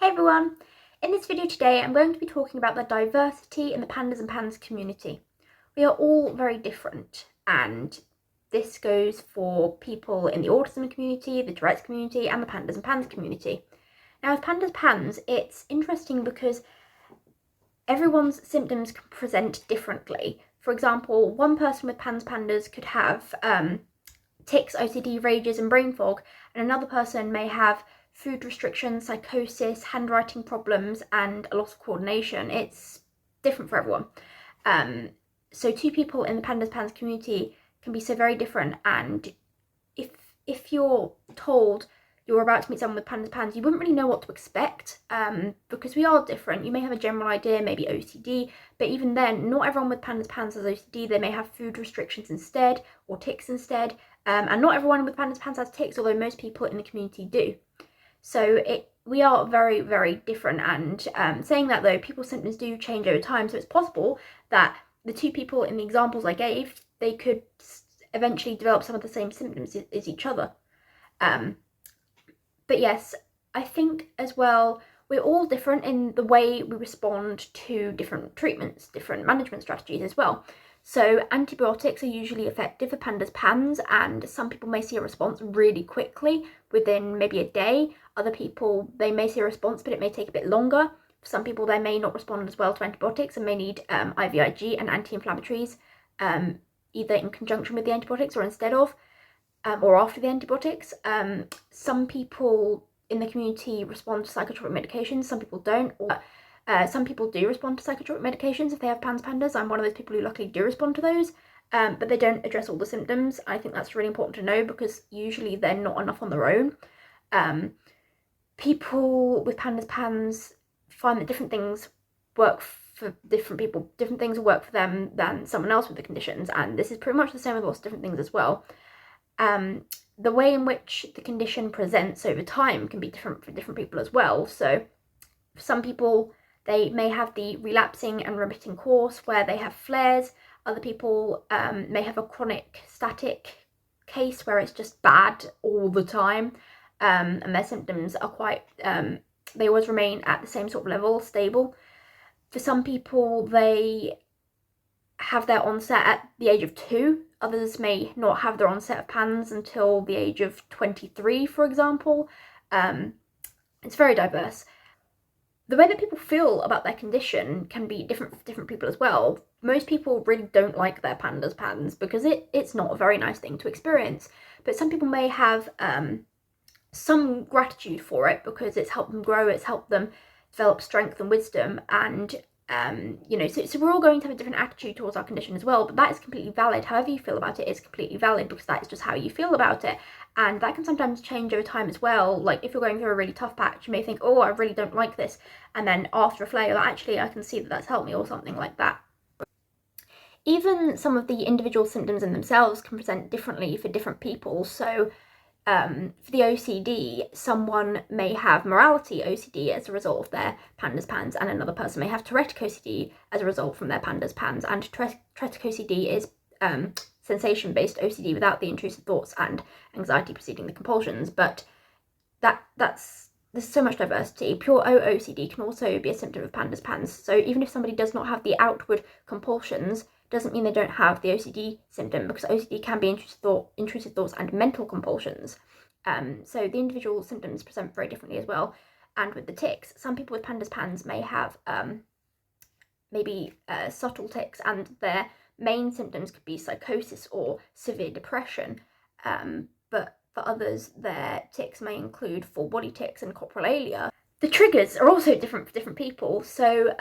Hey everyone! In this video today I'm going to be talking about the diversity in the pandas and PANS community. We are all very different, and this goes for people in the autism community, the Tourette's community and the pandas and PANS community. Now with pandas PANS it's interesting because everyone's symptoms can present differently. For example, one person with pandas could have tics, OCD, rages and brain fog, and another person may have food restrictions, psychosis, handwriting problems and a loss of coordination. It's different for everyone. So two people in the pandas PANS community can be so very different, and if you're told you're about to meet someone with pandas PANS, you wouldn't really know what to expect, because we are different. You may have a general idea, maybe OCD, but even then, not everyone with pandas PANS has OCD. They may have food restrictions instead, or tics instead, and not everyone with pandas PANS has tics, although most people in the community do. So we are very, very different, and saying that though, people's symptoms do change over time, so it's possible that the two people in the examples I gave, they could eventually develop some of the same symptoms as each other. But yes, I think as well, we're all different in the way we respond to different treatments, different management strategies as well. So antibiotics are usually effective for pandas PANS, and some people may see a response really quickly within maybe a day. Other people, they may see a response, but it may take a bit longer. For some people, they may not respond as well to antibiotics and may need IVIG and anti-inflammatories, either in conjunction with the antibiotics or instead of, or after the antibiotics. Some people in the community respond to psychotropic medications, some people don't, or some people do respond to psychotropic medications if they have pandas. I'm one of those people who luckily do respond to those, but they don't address all the symptoms. I think that's really important to know because usually they're not enough on their own. People with pandas PANS find that different things work for different people. Different things will work for them than someone else with the conditions, and this is pretty much the same with lots of different things as well. The way in which the condition presents over time can be different for different people as well. So for some people, they may have the relapsing and remitting course where they have flares. Other people may have a chronic static case where it's just bad all the time, and their symptoms are quite, they always remain at the same sort of level, stable. For some people, they have their onset at the age of 2. Others may not have their onset of PANS until the age of 23, for example. It's very diverse. The way that people feel about their condition can be different for different people as well. Most people really don't like their pandas PANS because it's not a very nice thing to experience. But some people may have some gratitude for it because it's helped them grow, it's helped them develop strength and wisdom, and you know, so we're all going to have a different attitude towards our condition as well, but that is completely valid. However you feel about it is completely valid because that is just how you feel about it, and that can sometimes change over time as well. Like if you're going through a really tough patch, you may think, oh, I really don't like this, and then after a flare you're like, actually I can see that that's helped me, or something like that. Even some of the individual symptoms in themselves can present differently for different people. So for the OCD, someone may have morality OCD as a result of their pandas PANS, and another person may have Tourette OCD as a result from their pandas PANS. And Tourette OCD is sensation-based OCD without the intrusive thoughts and anxiety preceding the compulsions. But there's so much diversity. Pure OOCD can also be a symptom of pandas PANS. So even if somebody does not have the outward compulsions, doesn't mean they don't have the OCD symptom, because OCD can be intrusive thoughts and mental compulsions. So the individual symptoms present very differently as well. And with the tics, some people with pandas PANS may have maybe subtle tics, and their main symptoms could be psychosis or severe depression. But for others, their tics may include full body tics and coprolalia. The triggers are also different for different people. So,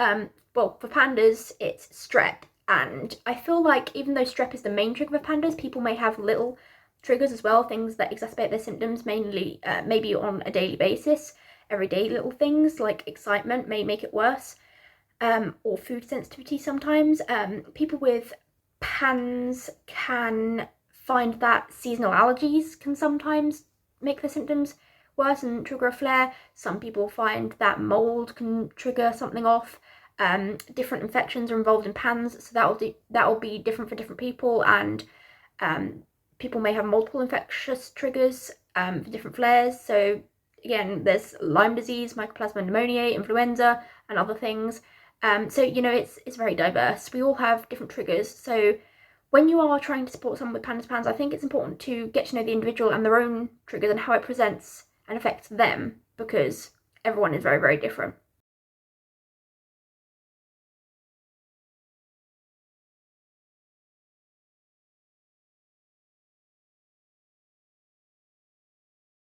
well, for pandas, it's strep. And I feel like even though strep is the main trigger for pandas, people may have little triggers as well, things that exacerbate their symptoms, mainly maybe on a daily basis. Everyday little things like excitement may make it worse, or food sensitivity sometimes. People with PANS can find that seasonal allergies can sometimes make their symptoms worse and trigger a flare. Some people find that mold can trigger something off. Different infections are involved in PANS, so that'll be different for different people, and people may have multiple infectious triggers for different flares. So again, there's Lyme disease, Mycoplasma pneumoniae, influenza, and other things. So, you know, it's very diverse. We all have different triggers. So when you are trying to support someone with PANDAS, I think it's important to get to know the individual and their own triggers and how it presents and affects them, because everyone is very, very different.